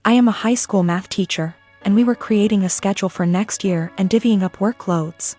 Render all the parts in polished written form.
I am a high school math teacher, and we were creating a schedule for next year and divvying up workloads.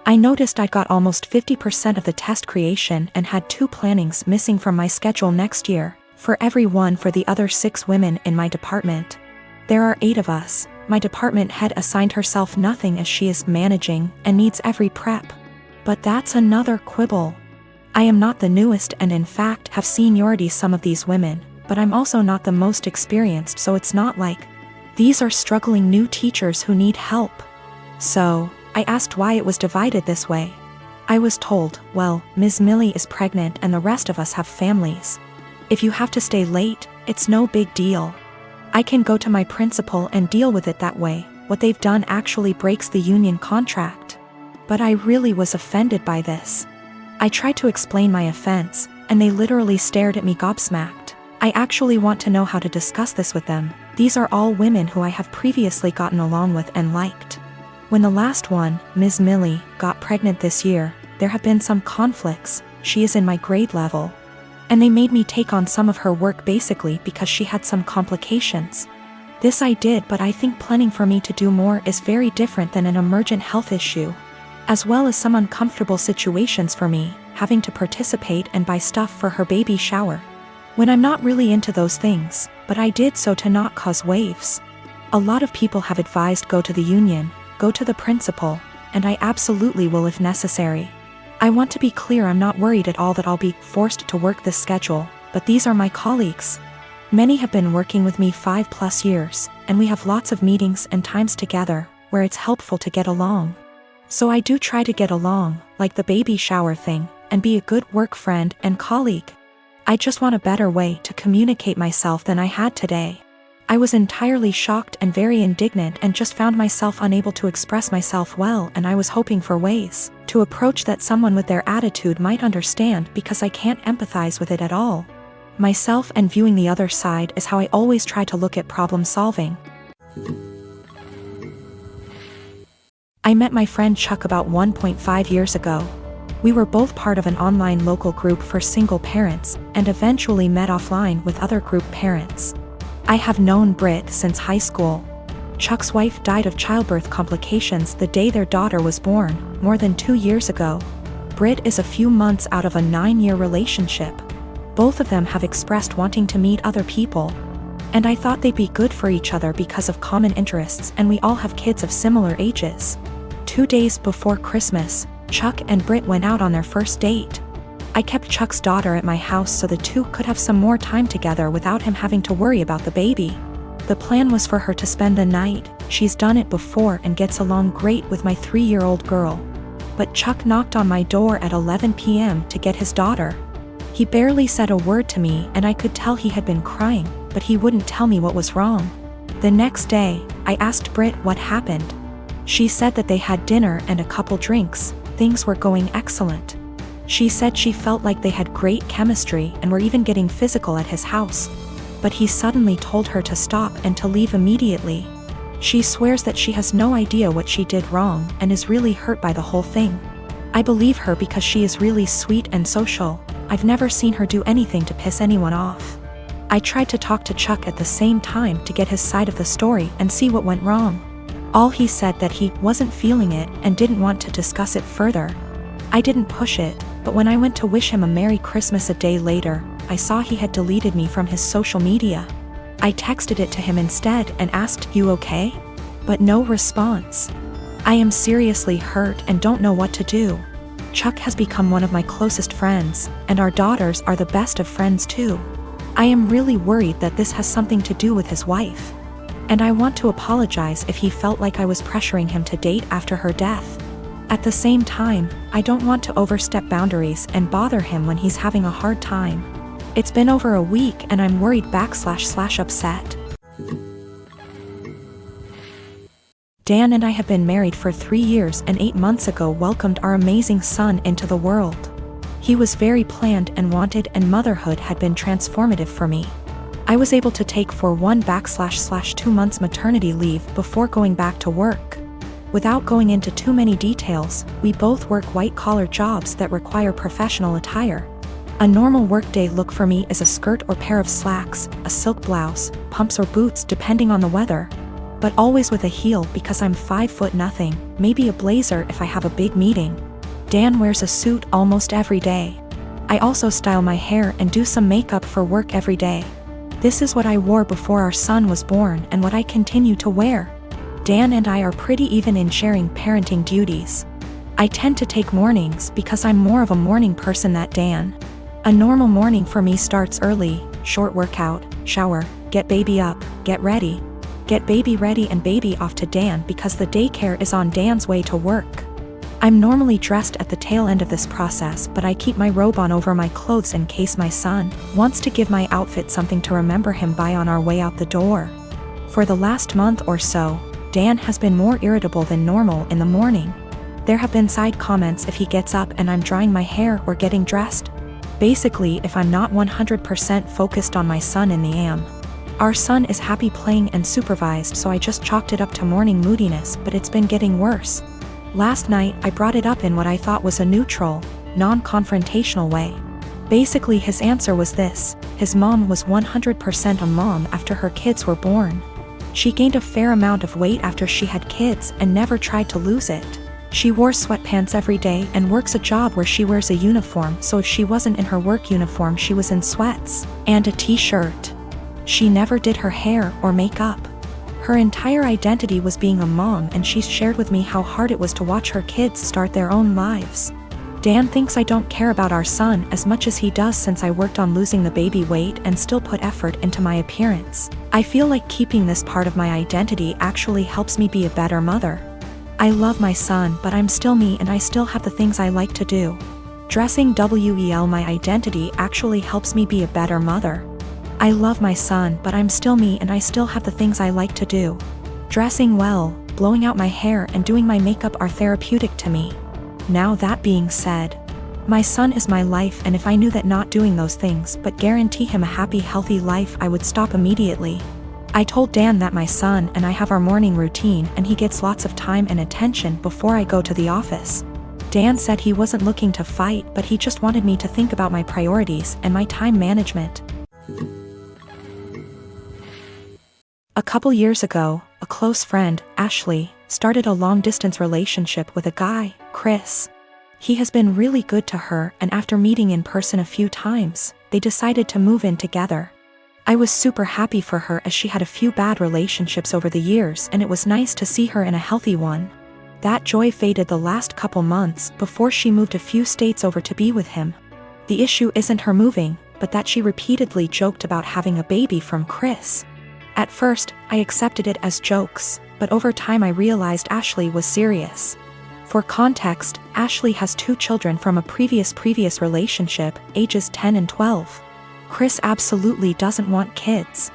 I noticed I got almost 50% of the test creation and had 2 plannings missing from my schedule next year, for every one for the other 6 women in my department. There are 8 of us. My department head assigned herself nothing as she is managing and needs every prep. But that's another quibble. I am not the newest and in fact have seniority some of these women, but I'm also not the most experienced, so it's not like these are struggling new teachers who need help. So, I asked why it was divided this way. I was told, well, Ms. Millie is pregnant and the rest of us have families. If you have to stay late, it's no big deal. I can go to my principal and deal with it that way. What they've done actually breaks the union contract. But I really was offended by this. I tried to explain my offense, and they literally stared at me gobsmacked. I actually want to know how to discuss this with them. These are all women who I have previously gotten along with and liked. When the last one, Ms. Millie, got pregnant this year, there have been some conflicts. She is in my grade level. And they made me take on some of her work basically because she had some complications. This I did, but I think planning for me to do more is very different than an emergent health issue. As well as some uncomfortable situations for me, having to participate and buy stuff for her baby shower. When I'm not really into those things, but I did so to not cause waves. A lot of people have advised go to the union, go to the principal, and I absolutely will if necessary. I want to be clear, I'm not worried at all that I'll be forced to work this schedule, but these are my colleagues. Many have been working with me 5+ years, and we have lots of meetings and times together, where it's helpful to get along. So I do try to get along, like the baby shower thing, and be a good work friend and colleague. I just want a better way to communicate myself than I had today. I was entirely shocked and very indignant and just found myself unable to express myself well, and I was hoping for ways to approach that someone with their attitude might understand because I can't empathize with it at all. Myself and viewing the other side is how I always try to look at problem solving. I met my friend Chuck about 1.5 years ago. We were both part of an online local group for single parents and eventually met offline with other group parents. I have known Britt since high school. Chuck's wife died of childbirth complications the day their daughter was born, more than 2 years ago. Britt is a few months out of a 9-year relationship. Both of them have expressed wanting to meet other people. And I thought they'd be good for each other because of common interests, and we all have kids of similar ages. 2 days before Christmas, Chuck and Britt went out on their first date. I kept Chuck's daughter at my house so the two could have some more time together without him having to worry about the baby. The plan was for her to spend the night. She's done it before and gets along great with my 3-year-old girl. But Chuck knocked on my door at 11 p.m. to get his daughter. He barely said a word to me, and I could tell he had been crying, but he wouldn't tell me what was wrong. The next day, I asked Britt what happened. She said that they had dinner and a couple drinks. Things were going excellent. She said she felt like they had great chemistry and were even getting physical at his house. But he suddenly told her to stop and to leave immediately. She swears that she has no idea what she did wrong and is really hurt by the whole thing. I believe her because she is really sweet and social. I've never seen her do anything to piss anyone off. I tried to talk to Chuck at the same time to get his side of the story and see what went wrong. All he said that he wasn't feeling it and didn't want to discuss it further. I didn't push it, but when I went to wish him a Merry Christmas a day later, I saw he had deleted me from his social media. I texted it to him instead and asked, "You okay?" But no response. I am seriously hurt and don't know what to do. Chuck has become one of my closest friends, and our daughters are the best of friends too. I am really worried that this has something to do with his wife. And I want to apologize if he felt like I was pressuring him to date after her death. At the same time, I don't want to overstep boundaries and bother him when he's having a hard time. It's been over a week and I'm worried / upset. Dan and I have been married for 3 years and 8 months ago welcomed our amazing son into the world. He was very planned and wanted, and motherhood had been transformative for me. I was able to take for 1/2 months maternity leave before going back to work. Without going into too many details, we both work white-collar jobs that require professional attire. A normal workday look for me is a skirt or pair of slacks, a silk blouse, pumps or boots depending on the weather. But always with a heel because I'm 5'0", maybe a blazer if I have a big meeting. Dan wears a suit almost every day. I also style my hair and do some makeup for work every day. This is what I wore before our son was born and what I continue to wear. Dan and I are pretty even in sharing parenting duties. I tend to take mornings because I'm more of a morning person than Dan. A normal morning for me starts early, short workout, shower, get baby up, get baby ready and baby off to Dan because the daycare is on Dan's way to work. I'm normally dressed at the tail end of this process, but I keep my robe on over my clothes in case my son wants to give my outfit something to remember him by on our way out the door. For the last month or so, Dan has been more irritable than normal in the morning. There have been side comments if he gets up and I'm drying my hair or getting dressed. Basically, if I'm not 100% focused on my son in the AM. Our son is happy playing and supervised, so I just chalked it up to morning moodiness, but it's been getting worse. Last night, I brought it up in what I thought was a neutral, non-confrontational way. Basically, his answer was this: his mom was 100% a mom after her kids were born. She gained a fair amount of weight after she had kids and never tried to lose it. She wore sweatpants every day and works a job where she wears a uniform, so if she wasn't in her work uniform she was in sweats and a t-shirt. She never did her hair or makeup. Her entire identity was being a mom, and she shared with me how hard it was to watch her kids start their own lives. Dan thinks I don't care about our son as much as he does since I worked on losing the baby weight and still put effort into my appearance. I feel like keeping this part of my identity actually helps me be a better mother. I love my son, but I'm still me and I still have the things I like to do. Dressing well my identity actually helps me be a better mother. I love my son, but I'm still me and I still have the things I like to do. Dressing well, blowing out my hair and doing my makeup are therapeutic to me. Now that being said, my son is my life, and if I knew that not doing those things but guarantee him a happy, healthy life, I would stop immediately. I told Dan that my son and I have our morning routine and he gets lots of time and attention before I go to the office. Dan said he wasn't looking to fight, but he just wanted me to think about my priorities and my time management. A couple years ago, a close friend, Ashley, started a long-distance relationship with a guy, Chris. He has been really good to her, and after meeting in person a few times, they decided to move in together. I was super happy for her as she had a few bad relationships over the years and it was nice to see her in a healthy one. That joy faded the last couple months before she moved a few states over to be with him. The issue isn't her moving, but that she repeatedly joked about having a baby from Chris. At first, I accepted it as jokes, but over time I realized Ashley was serious. For context, Ashley has 2 children from a previous relationship, ages 10 and 12. Chris absolutely doesn't want kids.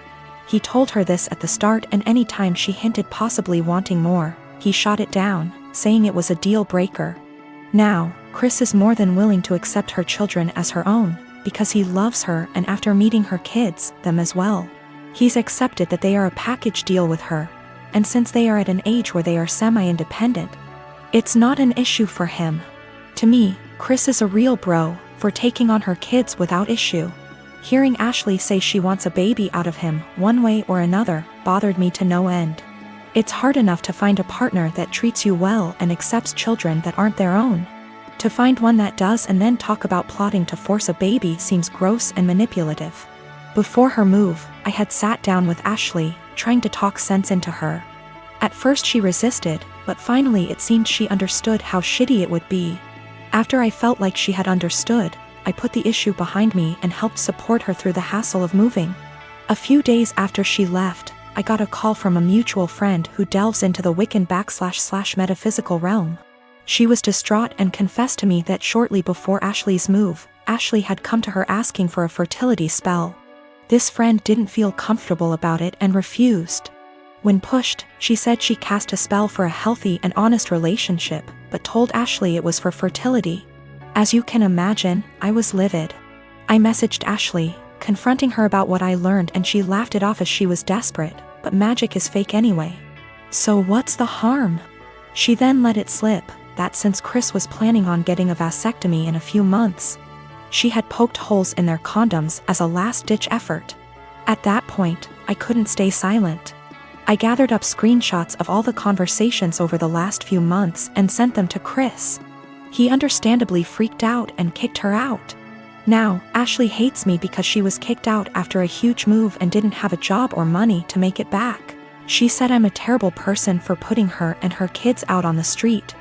He told her this at the start, and anytime she hinted possibly wanting more, he shot it down, saying it was a deal breaker. Now, Chris is more than willing to accept her children as her own, because he loves her, and after meeting her kids, them as well. He's accepted that they are a package deal with her, and since they are at an age where they are semi-independent, it's not an issue for him. To me, Chris is a real bro for taking on her kids without issue. Hearing Ashley say she wants a baby out of him, one way or another, bothered me to no end. It's hard enough to find a partner that treats you well and accepts children that aren't their own. To find one that does and then talk about plotting to force a baby seems gross and manipulative. Before her move, I had sat down with Ashley, trying to talk sense into her. At first she resisted, but finally it seemed she understood how shitty it would be. After I felt like she had understood, I put the issue behind me and helped support her through the hassle of moving. A few days after she left, I got a call from a mutual friend who delves into the Wiccan / metaphysical realm. She was distraught and confessed to me that shortly before Ashley's move, Ashley had come to her asking for a fertility spell. This friend didn't feel comfortable about it and refused. When pushed, she said she cast a spell for a healthy and honest relationship, but told Ashley it was for fertility. As you can imagine, I was livid. I messaged Ashley, confronting her about what I learned, and she laughed it off as she was desperate, but magic is fake anyway. So what's the harm? She then let it slip that since Chris was planning on getting a vasectomy in a few months, She had poked holes in their condoms as a last-ditch effort. At that point, I couldn't stay silent. I gathered up screenshots of all the conversations over the last few months and sent them to Chris. He understandably freaked out and kicked her out. Now, Ashley hates me because she was kicked out after a huge move and didn't have a job or money to make it back. She said I'm a terrible person for putting her and her kids out on the street,